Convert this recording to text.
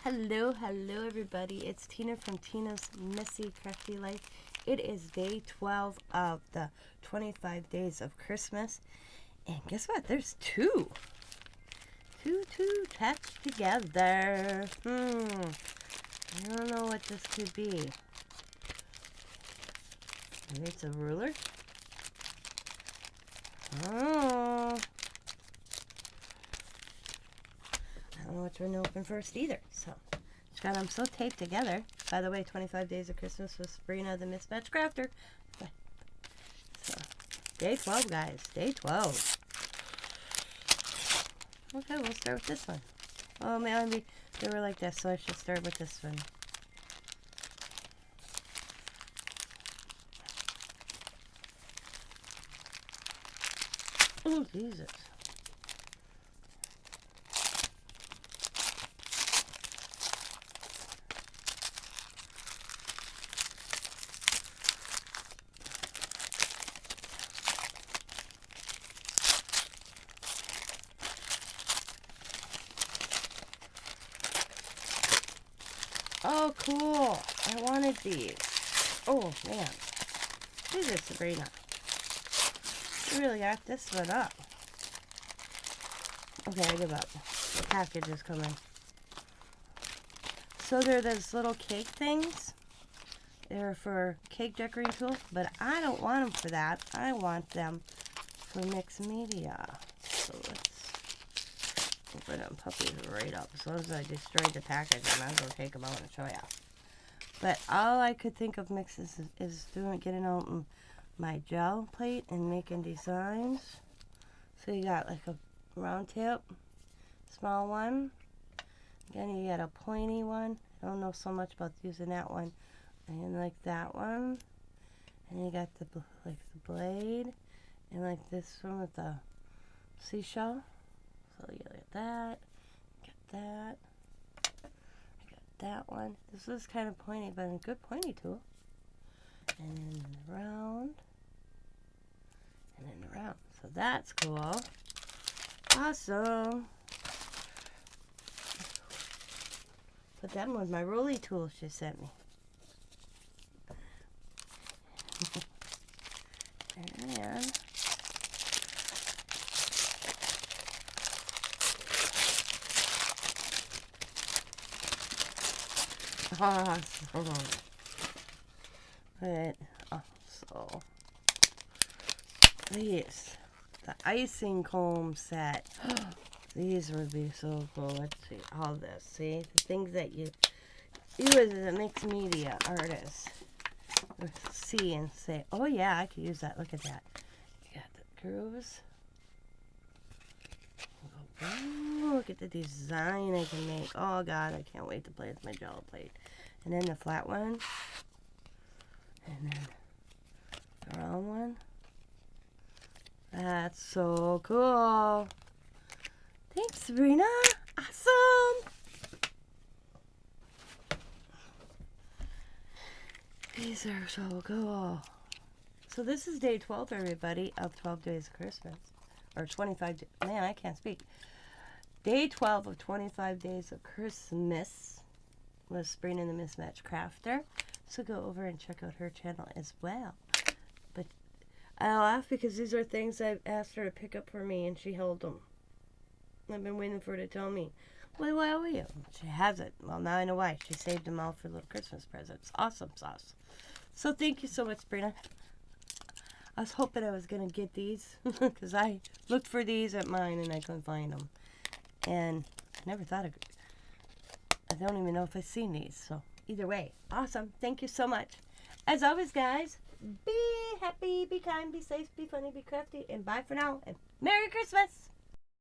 Hello, hello everybody. It's Tina from Tina's Messy Crafty Life. It is day 12 of the 25 days of Christmas. And guess what? There's two attached together. I don't know what this could be. Maybe it's a ruler? Oh. I don't know which one to open first either. So, just got them so taped together. By the way, 25 Days of Christmas with Sabrina, the Mismatch Crafter. So, day 12, guys. Day 12. Okay, we'll start with this one. Oh, maybe they were like this, so I should start with this one. Oh, Jesus. Oh, cool. I wanted these. Oh, man. Look at this, Sabrina. You really got this one up. Okay, I give up. The package is coming. So they're those little cake things. They're for cake decorating tool, but I don't want them for that. I want them for mixed media. So let's open them puppies right up. As soon as I destroyed the package, I might as well take them out and show you. But all I could think of mixes is getting out my gel plate and making designs. So you got like a round tip, small one. Then you got a pointy one. I don't know so much about using that one. And like that one. And you got the blade. And like this one with the seashell. So you got that. Got that. I got that one. This is kind of pointy, but a good pointy tool. And then round. And then around. So that's cool. Awesome. Put that in with my rolly tool she sent me. And awesome. But also these, the icing comb set. These would be so cool. Let's see all this. See the things that you as a mixed media artist see and say, oh yeah, I could use that. Look at that. You got the grooves. Ooh, look at the design I can make. Oh god, I can't wait to play with my jello plate. And then the flat one. And then the round one. That's so cool. Thanks, Sabrina. Awesome. These are so cool. So this is day 12, everybody, of 12 Days of Christmas. Or 25 days. Man, I can't speak. Day 12 of 25 Days of Christmas with Sabrina the Mismatch Crafter. So go over and check out her channel as well. But I laugh because these are things I've asked her to pick up for me and she held them. I've been waiting for her to tell me, well, why are you? She hasn't. Well, now I know why. She saved them all for little Christmas presents. Awesome sauce. So thank you so much, Sabrina. I was hoping I was going to get these because I looked for these at mine and I couldn't find them. And I never thought of it. I don't even know if I've seen these. So either way, awesome. Thank you so much. As always, guys, be happy, be kind, be safe, be funny, be crafty, and bye for now. And Merry Christmas!